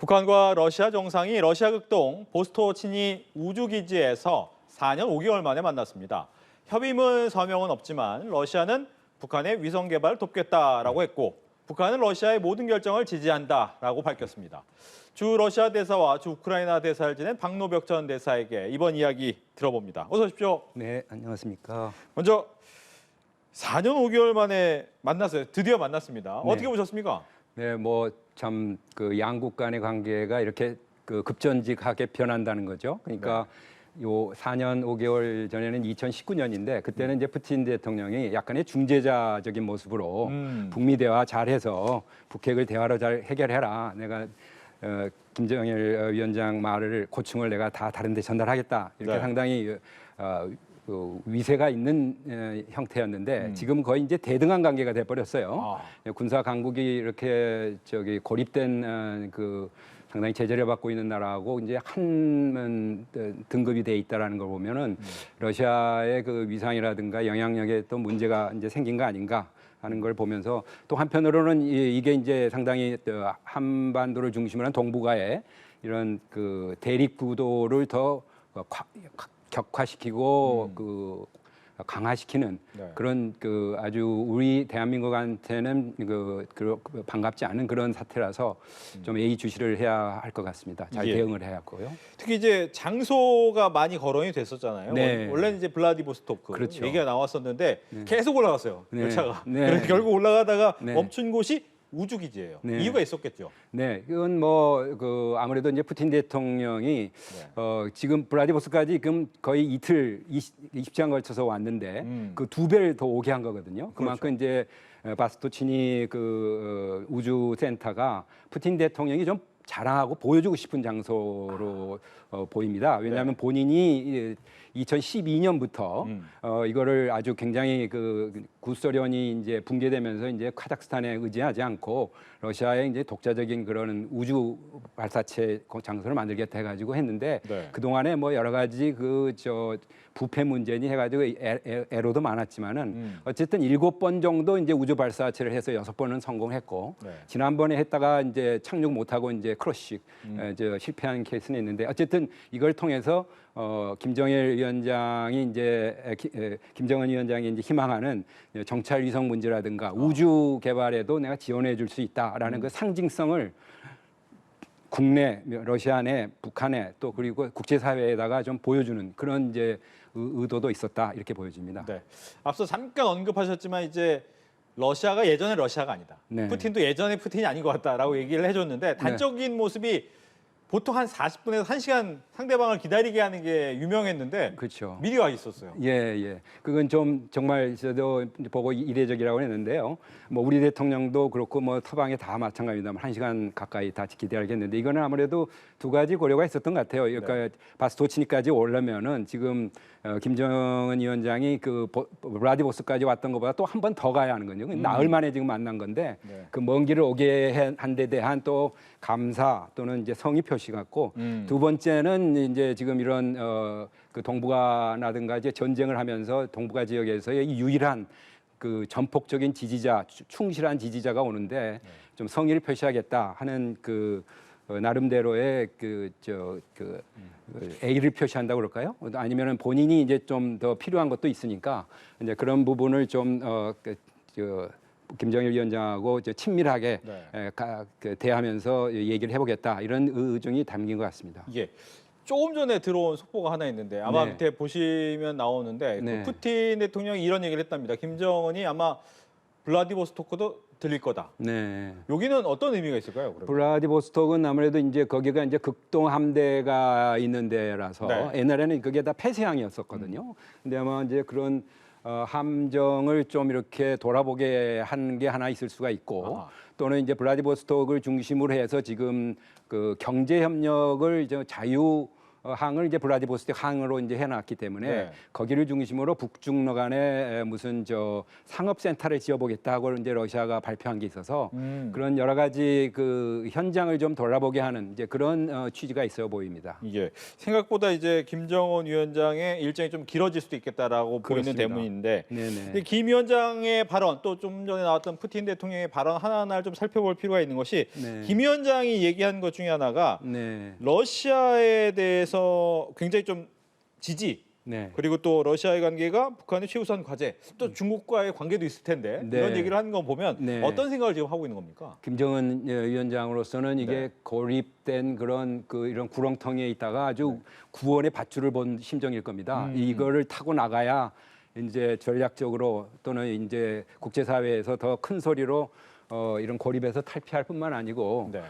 북한과 러시아 정상이 러시아 극동 보스토치니 우주기지에서 4년 5개월 만에 만났습니다. 협의문 서명은 없지만 러시아는 북한의 위성 개발을 돕겠다라고 했고 북한은 러시아의 모든 결정을 지지한다라고 밝혔습니다. 주 러시아 대사와 주 우크라이나 대사를 지낸 박노벽 전 대사에게 이번 이야기 들어봅니다. 어서 오십시오. 네, 안녕하십니까. 먼저 4년 5개월 만에 만났어요. 드디어 만났습니다. 네. 어떻게 보셨습니까? 네, 뭐 참 그 양국 간의 관계가 이렇게 그 급전직하게 변한다는 거죠. 그러니까 요 4년 5개월 전에는 2019년인데 그때는 이제 푸틴 대통령이 약간의 중재자적인 모습으로 북미 대화 잘해서 북핵을 대화로 잘 해결해라. 내가 김정일 위원장 말을 고충을 내가 다 다른 데 전달하겠다. 이렇게 네. 상당히 그 위세가 있는 형태였는데 지금 거의 이제 대등한 관계가 돼 버렸어요. 군사 강국이 이렇게 고립된 그 상당히 제재를 받고 있는 나라하고 이제 한 등급이 돼 있다라는 걸 보면은 러시아의 그 위상이라든가 영향력에 또 문제가 이제 생긴 거 아닌가 하는 걸 보면서 또 한편으로는 이게 이제 상당히 한반도를 중심으로 한 동북아의 이런 그 대립 구도를 더 격화시키고 그 강화시키는 그런 그 아주 우리 대한민국한테는 그 반갑지 않은 그런 사태라서 좀 예의주시를 해야 할 것 같습니다. 잘 대응을 해야 하고요. 특히 이제 장소가 많이 거론이 됐었잖아요. 네. 원래는 이제 블라디보스토크 그렇죠. 얘기가 나왔었는데 계속 올라갔어요. 네. 열차가. 네. 그래서 결국 올라가다가 네. 멈춘 곳이 우주기지예요. 네. 이유가 있었겠죠. 네, 이건 뭐 그 아무래도 이제 푸틴 대통령이 지금 블라디보스토크까지 지금 거의 이틀 20시간 걸쳐서 왔는데 그 2배를 더 오게 한 거거든요. 그만큼 이제 바스토치니 그 우주 센터가 푸틴 대통령이 좀 자랑하고 보여주고 싶은 장소로 보입니다. 왜냐하면 본인이 2012년부터 이거를 아주 굉장히 그 구소련이 이제 붕괴되면서 이제 카자흐스탄에 의지하지 않고 러시아의 이제 독자적인 그런 우주 발사체 장소를 만들겠다 해가지고 했는데 그 동안에 뭐 여러 가지 그 부패 문제니 해가지고 애로도 많았지만은 어쨌든 7번 정도 이제 우주 발사체를 해서 6번은 성공했고 지난번에 했다가 이제 착륙 못하고 이제 크러쉬 실패한 케이스는 있는데 어쨌든 이걸 통해서 김정일 위원장이 이제 김정은 위원장이 이제 희망하는 정찰 위성 문제라든가 우주 개발에도 내가 지원해 줄 수 있다라는 그 상징성을 국내, 러시아 내, 북한에 또 그리고 국제사회에다가 좀 보여주는 그런 이제 의도도 있었다 이렇게 보여집니다. 네. 앞서 잠깐 언급하셨지만 이제 러시아가 예전의 러시아가 아니다. 네. 푸틴도 예전의 푸틴이 아닌 것 같다라고 얘기를 해줬는데 단적인 모습이 보통 한 40분에서 1시간 상대방을 기다리게 하는 게 유명했는데 그렇죠. 미리 와 있었어요. 예. 그건 좀 정말 저도 보고 이례적이라고 했는데요. 뭐 우리 대통령도 그렇고 뭐 타방에 다 마찬가지입니다만 1시간 가까이 다 기다리겠는데 이거는 아무래도 두 가지 고려가 있었던 것 같아요. 그러니까 바스토치니까지 오려면은 지금 김정은 위원장이 그 블라디보스토크까지 왔던 것보다 또 한 번 더 가야 하는 거죠. 나흘 만에 지금 만난 건데 그 먼 길을 오게 한 데 대한 또 감사 또는 이제 성의 표시 같고 두 번째는 이제 지금 이런 그 동북아라든가 이제 전쟁을 하면서 동북아 지역에서의 유일한 그 전폭적인 지지자, 충실한 지지자가 오는데 좀 성의를 표시하겠다 하는 그 나름대로의 A를 표시한다고 그럴까요? 아니면은 본인이 이제 좀 더 필요한 것도 있으니까 이제 그런 부분을 좀 김정일 위원장하고 이제 친밀하게 대하면서 얘기를 해보겠다 이런 의중이 담긴 것 같습니다. 예. 조금 전에 들어온 속보가 하나 있는데 아마 밑에 보시면 나오는데 그 푸틴 대통령이 이런 얘기를 했답니다. 김정은이 아마 블라디보스토크도 들릴 거다. 네. 여기는 어떤 의미가 있을까요? 그러면? 블라디보스톡은 아무래도 이제 거기가 이제 극동 함대가 있는 데라서 옛날에는 그게 다 폐쇄항이었었거든요. 근데 아마 이제 그런 함정을 좀 이렇게 돌아보게 한 게 하나 있을 수가 있고 또는 이제 블라디보스톡을 중심으로 해서 지금 그 경제 협력을 이제 자유 항을 이제 블라디보스토크 항으로 이제 해놨기 때문에 네. 거기를 중심으로 북중러 간에 무슨 저 상업센터를 지어보겠다고 이제 러시아가 발표한 게 있어서 그런 여러 가지 그 현장을 좀 돌아보게 하는 이제 그런 취지가 있어 보입니다. 이게 생각보다 이제 김정은 위원장의 일정이 좀 길어질 수도 있겠다라고 보이는 그렇습니다. 대문인데 네네. 근데 김 위원장의 발언 또 좀 전에 나왔던 푸틴 대통령의 발언 하나하나를 좀 살펴볼 필요가 있는 것이 네. 김 위원장이 얘기한 것 중에 하나가 네. 러시아에 대해서 굉장히 좀 지지 네. 그리고 또 러시아의 관계가 북한의 최우선 과제 또 중국과의 관계도 있을 텐데 네. 이런 얘기를 하는 거 보면 네. 어떤 생각을 지금 하고 있는 겁니까? 김정은 위원장으로서는 이게 네. 고립된 그런 그 이런 구렁텅이에 있다가 아주 구원의 밧줄을 본 심정일 겁니다. 이거를 타고 나가야 이제 전략적으로 또는 이제 국제사회에서 더 큰 소리로 이런 고립에서 탈피할 뿐만 아니고 네.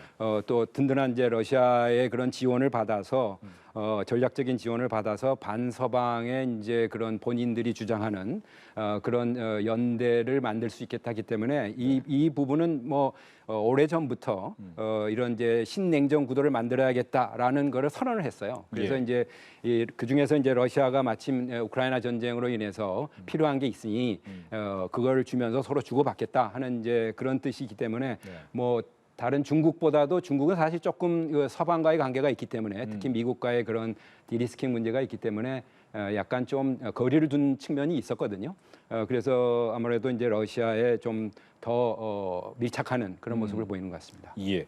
또 든든한 이제 러시아의 그런 지원을 받아서 전략적인 지원을 받아서 반서방의 이제 그런 본인들이 주장하는 그런 연대를 만들 수 있겠다 하기 때문에 이 부분은 뭐 오래 전부터 이런 이제 신냉전 구도를 만들어야겠다라는 거를 선언을 했어요. 그래서 예. 이제 그 중에서 이제 러시아가 마침 우크라이나 전쟁으로 인해서 필요한 게 있으니 그걸 주면서 서로 주고받겠다 하는 이제 그런 뜻이기 때문에 뭐 다른 중국보다도 중국은 사실 조금 그 서방과의 관계가 있기 때문에 특히 미국과의 그런 디리스킹 문제가 있기 때문에 약간 좀 거리를 둔 측면이 있었거든요. 그래서 아무래도 이제 러시아에 좀 더 밀착하는 그런 모습을 보이는 것 같습니다. 예.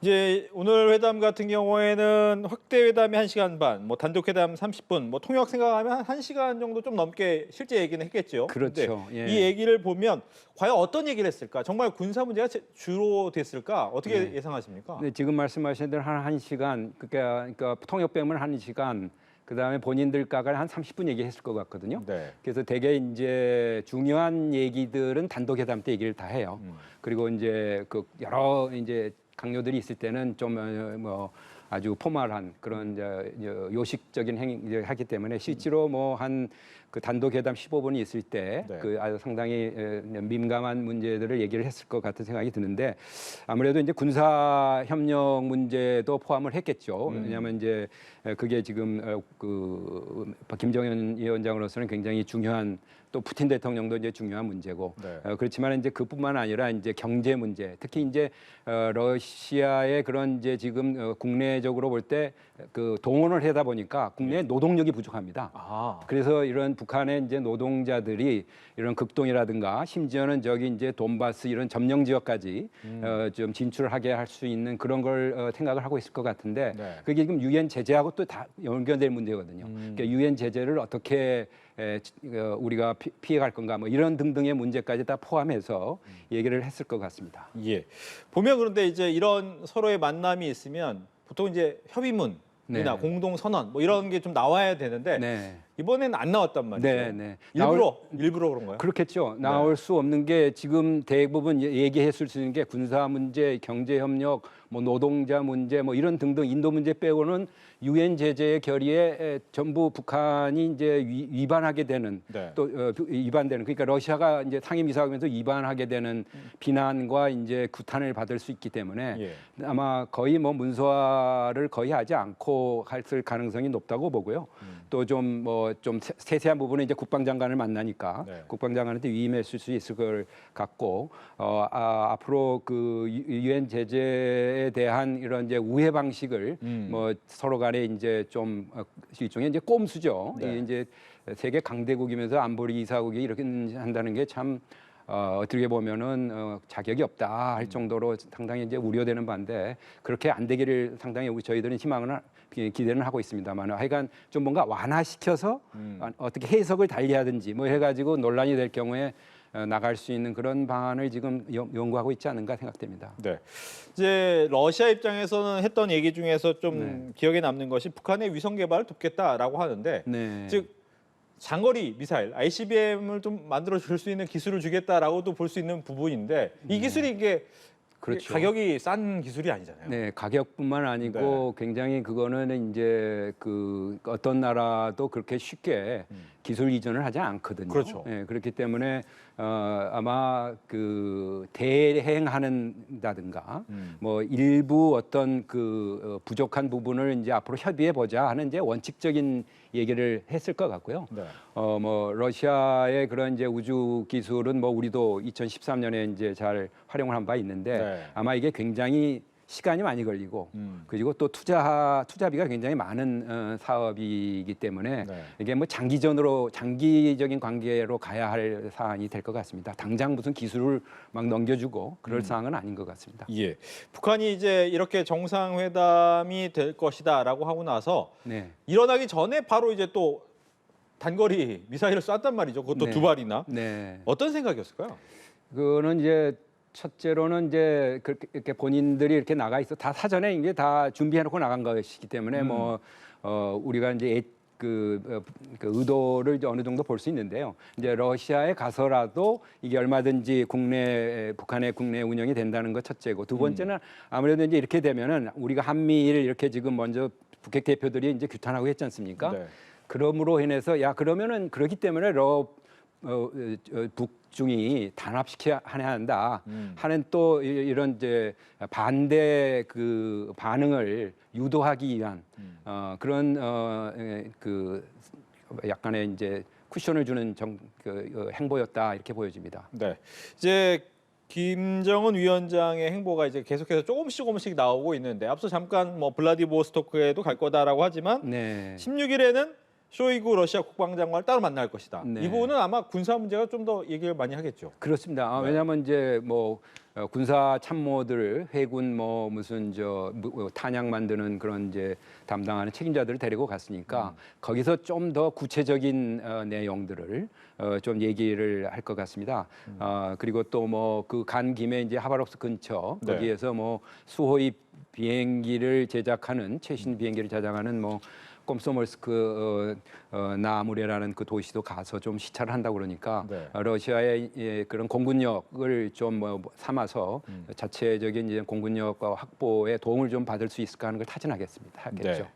이제 오늘 회담 같은 경우에는 확대 회담이 1시간 반, 뭐 단독 회담 30분, 뭐 통역 생각하면 한 1시간 정도 좀 넘게 실제 얘기는 했겠죠. 그렇죠. 근데 예. 이 얘기를 보면 과연 어떤 얘기를 했을까? 정말 군사 문제가 주로 됐을까? 어떻게 네. 예상하십니까? 네, 지금 말씀하신 대로 한 1시간, 그러니까 통역 빼면 1시간, 그다음에 본인들과가 한 30분 얘기했을 것 같거든요. 네. 그래서 되게 이제 중요한 얘기들은 단독 회담 때 얘기를 다 해요. 그리고 이제 그 여러 이제 강요들이 있을 때는 좀 뭐 아주 포멀한 그런 이제 요식적인 행위 하기 때문에 실제로 뭐 한 그 단독 회담 15분이 있을 때 네. 그 아주 상당히 민감한 문제들을 얘기를 했을 것 같은 생각이 드는데 아무래도 이제 군사 협력 문제도 포함을 했겠죠. 왜냐하면 이제 그게 지금 그 김정은 위원장으로서는 굉장히 중요한 또 푸틴 대통령도 이제 중요한 문제고 네. 그렇지만 이제 그뿐만 아니라 이제 경제 문제 특히 이제 러시아의 그런 이제 지금 국내적으로 볼 때 그 동원을 하다 보니까 국내 노동력이 부족합니다. 아, 그래서 이런 북한의 이제 노동자들이 이런 극동이라든가 심지어는 저기 이제 돈바스 이런 점령 지역까지 좀 진출하게 할 수 있는 그런 걸 생각을 하고 있을 것 같은데 네. 그게 지금 유엔 제재하고 또 다 연결될 문제거든요. 그러니까 유엔 제재를 어떻게 우리가 피해갈 건가 뭐 이런 등등의 문제까지 다 포함해서 얘기를 했을 것 같습니다. 예. 보면 그런데 이제 이런 서로의 만남이 있으면 보통 이제 협의문이나 네. 공동 선언 뭐 이런 게 좀 나와야 되는데 네. 이번엔 안 나왔단 말이죠. 네, 네. 일부러 그런가요? 그렇겠죠. 나올 수 없는 게 지금 대부분 얘기했을 수 있는 게 군사 문제, 경제 협력, 뭐 노동자 문제, 뭐 이런 등등 인도 문제 빼고는 유엔 제재의 결의에 전부 북한이 이제 위반하게 되는 네. 또 위반되는 그러니까 러시아가 이제 상임이사하면서 위반하게 되는 비난과 이제 구탄을 받을 수 있기 때문에 예. 아마 거의 뭐 문서화를 거의 하지 않고 했을 가능성이 높다고 보고요. 또 좀 뭐 좀 세세한 부분은 이제 국방장관을 만나니까 네. 국방장관한테 위임했을 수 있을 걸 같고 앞으로 그 유엔 제재에 대한 이런 이제 우회 방식을 뭐 서로 간에 이제 좀 일종의 이제 꼼수죠. 네. 이게 이제 세계 강대국이면서 안보리 이사국이 이렇게 한다는 게 참 어떻게 보면은 자격이 없다 할 정도로 상당히 이제 우려되는 바인데 그렇게 안 되기를 상당히 저희들은 희망을 기대는 하고 있습니다만 하여간 좀 뭔가 완화시켜서 어떻게 해석을 달리하든지 뭐 해가지고 논란이 될 경우에 나갈 수 있는 그런 방안을 지금 연구하고 있지 않은가 생각됩니다. 네. 이제 러시아 입장에서는 했던 얘기 중에서 좀 기억에 남는 것이 북한의 위성 개발을 돕겠다라고 하는데 네. 즉 장거리 미사일 ICBM을 좀 만들어 줄 수 있는 기술을 주겠다라고도 볼 수 있는 부분인데 이 기술이 이게 그렇죠. 가격이 싼 기술이 아니잖아요. 네, 가격뿐만 아니고 굉장히 그거는 이제 그 어떤 나라도 그렇게 쉽게 기술 이전을 하지 않거든요. 그렇죠. 예, 그렇기 때문에 아마 그 대행하는다든가 뭐 일부 어떤 그 부족한 부분을 이제 앞으로 협의해 보자 하는 이제 원칙적인 얘기를 했을 것 같고요. 네. 뭐 러시아의 그런 이제 우주 기술은 뭐 우리도 2013년에 이제 잘 활용을 한 바 있는데 네. 아마 이게 굉장히 시간이 많이 걸리고 그리고 또 투자비가 굉장히 많은 사업이기 때문에 네. 이게 뭐 장기적인 관계로 가야 할 사안이 될 것 같습니다. 당장 무슨 기술을 막 넘겨주고 그럴 사항은 아닌 것 같습니다. 예. 북한이 이제 이렇게 정상회담이 될 것이다라고 하고 나서 네. 일어나기 전에 바로 이제 또 단거리 미사일을 쐈단 말이죠. 그것도 네. 두 발이나. 네. 어떤 생각이었을까요? 그거는 이제 첫째로는 이제 그렇게 이렇게 본인들이 이렇게 나가 있어 다 사전에 이게 다 준비해놓고 나간 것이기 때문에 뭐 우리가 이제 그 의도를 이제 어느 정도 볼 수 있는데요. 이제 러시아에 가서라도 이게 얼마든지 북한의 국내 운영이 된다는 것 첫째고 두 번째는 아무래도 이제 이렇게 되면은 우리가 한미일 이렇게 지금 먼저 북핵 대표들이 이제 규탄하고 했지 않습니까? 네. 그러므로 인해서 야 그러면은 그렇기 때문에 북중이 단합시켜야 한다 하는 또 이런 이제 반대 그 반응을 유도하기 위한 그런 그 약간의 이제 쿠션을 주는 행보였다 이렇게 보여집니다. 네. 이제 김정은 위원장의 행보가 이제 계속해서 조금씩 나오고 있는데 앞서 잠깐 뭐 블라디보스토크에도 갈 거다라고 하지만 네. 16일에는 쇼이구 러시아 국방장관을 따로 만날 것이다. 네. 이 부분은 아마 군사 문제가 좀 더 얘기를 많이 하겠죠. 그렇습니다. 네. 왜냐하면 이제 뭐 군사 참모들, 해군 뭐 무슨 탄약 만드는 그런 이제 담당하는 책임자들을 데리고 갔으니까 거기서 좀 더 구체적인 내용들을 좀 얘기를 할 것 같습니다. 그리고 또 뭐 그 간 김에 이제 하바롭스크 근처 네. 거기에서 뭐 수호위 비행기를 제작하는 최신 비행기를 제작하는 뭐 꼼소몰스크 나무레라는 그 도시도 가서 좀 시찰을 한다고 그러니까 네. 러시아의 그런 공군력을 좀 뭐 삼아서 자체적인 이제 공군력 확보에 도움을 좀 받을 수 있을까 하는 걸 타진하겠죠. 네.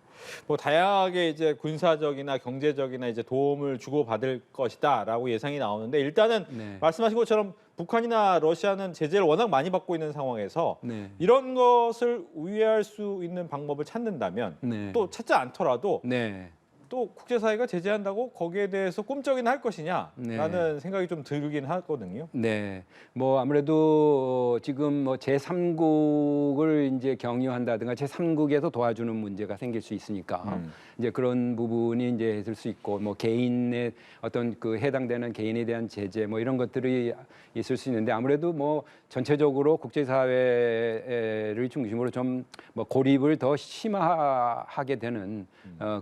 뭐 다양하게 이제 군사적이나 경제적이나 이제 도움을 주고 받을 것이다라고 예상이 나오는데 일단은 네. 말씀하신 것처럼 북한이나 러시아는 제재를 워낙 많이 받고 있는 상황에서 네. 이런 것을 우회할 수 있는 방법을 찾는다면 네. 또 찾지 않더라도 네. 또 국제사회가 제재한다고 거기에 대해서 꿈쩍이나 할 것이냐라는 네. 생각이 좀 들긴 하거든요. 네, 뭐 아무래도 지금 뭐 제3국을 이제 경유한다든가 제3국에서 도와주는 문제가 생길 수 있으니까 이제 그런 부분이 이제 있을 수 있고 뭐 개인의 어떤 그 해당되는 개인에 대한 제재 뭐 이런 것들이 있을 수 있는데 아무래도 뭐 전체적으로 국제사회를 중심으로 좀 뭐 고립을 더 심화하게 되는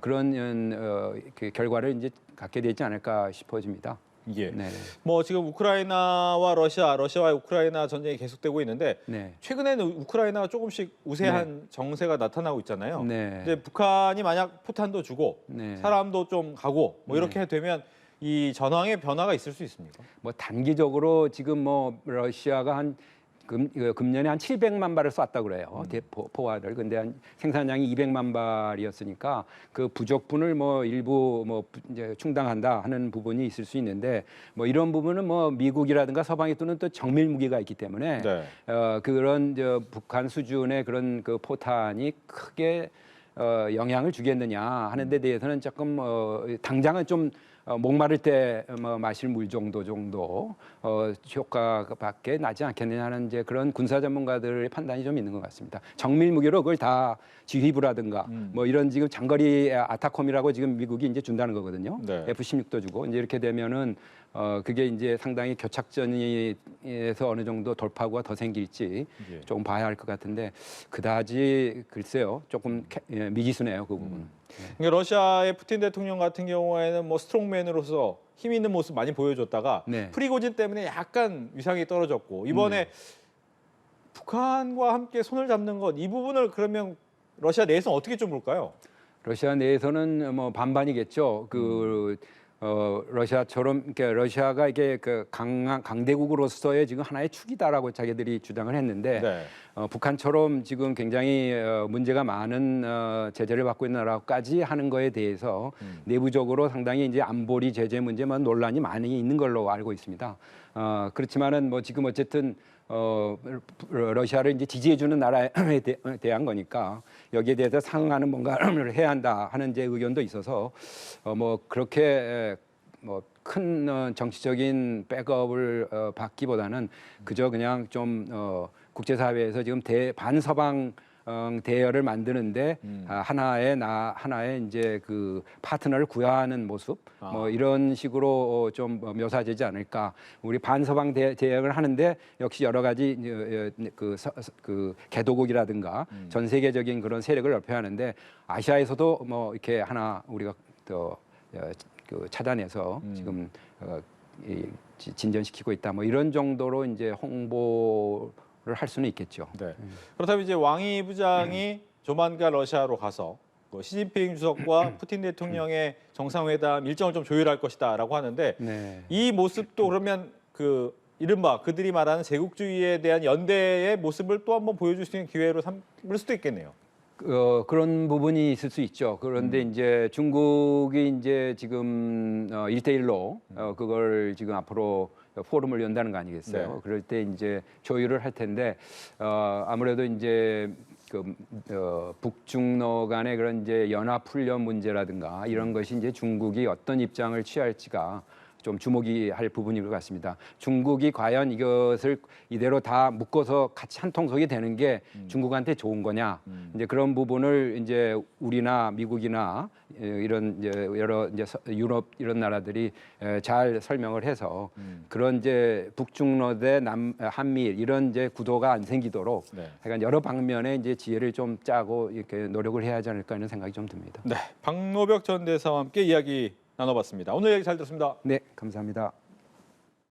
그런 그 결과를 이제 갖게 되지 않을까 싶어집니다. 예. 네. 뭐 지금 우크라이나와 러시아와 우크라이나 전쟁이 계속되고 있는데 네. 최근에는 우크라이나가 조금씩 우세한 정세가 나타나고 있잖아요. 네. 이제 북한이 만약 포탄도 주고 네. 사람도 좀 가고 뭐 이렇게 되면 이 전황의 변화가 있을 수 있습니까? 뭐 단기적으로 지금 뭐 러시아가 한 금년에 한 700만 발을 쐈다 그래요. 포화를. 근데 한 생산량이 200만 발이었으니까 그 부족분을 뭐 일부 뭐 이제 충당한다 하는 부분이 있을 수 있는데 뭐 이런 부분은 뭐 미국이라든가 서방이 또는 또 정밀 무기가 있기 때문에 네. 그런 북한 수준의 그런 그 포탄이 크게 영향을 주겠느냐 하는 데 대해서는 조금 당장은 좀 목마를 때 뭐 마실 물 정도 효과밖에 나지 않겠느냐 하는 이제 그런 군사 전문가들의 판단이 좀 있는 것 같습니다. 정밀 무기로 그걸 다 지휘부라든가 뭐 이런 지금 장거리 아타콤이라고 지금 미국이 이제 준다는 거거든요. 네. F-16도 주고 이제 이렇게 되면은 그게 이제 상당히 교착전에서 어느 정도 돌파구가 더 생길지 예. 조금 봐야 할 것 같은데 그다지 글쎄요 조금 미지수네요 그 부분은. 그러니까 러시아의 푸틴 대통령 같은 경우에는 뭐 스트롱맨으로서 힘 있는 모습 많이 보여줬다가 네. 프리고진 때문에 약간 위상이 떨어졌고 이번에 북한과 함께 손을 잡는 것 이 부분을 그러면 러시아 내에서 어떻게 좀 볼까요? 러시아 내에서는 뭐 반반이겠죠. 러시아처럼 그러니까 러시아가 이게 그 강대국으로서의 지금 하나의 축이다라고 자기들이 주장을 했는데 네. 북한처럼 지금 굉장히 문제가 많은 제재를 받고 있는 나라까지 하는 거에 대해서 내부적으로 상당히 이제 안보리 제재 문제만 논란이 많이 있는 걸로 알고 있습니다. 그렇지만은 뭐 지금 어쨌든 러시아를 이제 지지해주는 나라에 대한 거니까 여기에 대해서 상응하는 뭔가를 해야 한다 하는 이제 의견도 있어서 뭐 그렇게 뭐 큰 정치적인 백업을 받기보다는 그저 그냥 좀 국제사회에서 지금 반서방 대여를 만드는데 하나의 이제 그 파트너를 구하는 모습 뭐 이런 식으로 좀 묘사되지 않을까. 우리 반서방 대여를 하는데 역시 여러 가지 그 개도국이라든가 전 세계적인 그런 세력을 넓혀야 하는데 아시아에서도 뭐 이렇게 하나 우리가 또 그 찾아내서 지금 진전시키고 있다. 뭐 이런 정도로 이제 홍보를 할 수는 있겠죠. 네. 그렇다면 이제 왕이 부장이 조만간 러시아로 가서 시진핑 주석과 푸틴 대통령의 정상회담 일정을 좀 조율할 것이다라고 하는데 네. 이 모습도 그러면 그 이른바 그들이 말하는 제국주의에 대한 연대의 모습을 또 한번 보여줄 수 있는 기회로 삼을 수도 있겠네요. 그런 부분이 있을 수 있죠. 그런데 이제 중국이 이제 지금 1대1로 그걸 지금 앞으로 포럼을 연다는 거 아니겠어요? 네. 그럴 때 이제 조율을 할 텐데 아무래도 이제 북중러 간의 그런 이제 연합 훈련 문제라든가 이런 것이 이제 중국이 어떤 입장을 취할지가 좀 주목이 할 부분인 것 같습니다. 중국이 과연 이것을 이대로 다 묶어서 같이 한 통속이 되는 게 중국한테 좋은 거냐? 이제 그런 부분을 이제 우리나 미국이나 이런 이제 여러 이제 유럽 이런 나라들이 잘 설명을 해서 그런 이제 북중러 대 한미일 이런 이제 구도가 안 생기도록 약간 여러 방면의 이제 지혜를 좀 짜고 이렇게 노력을 해야 하지 않을까 하는 생각이 좀 듭니다. 네, 박노벽 전 대사와 함께 이야기 나눠봤습니다. 오늘 얘기 잘 들었습니다. 네, 감사합니다.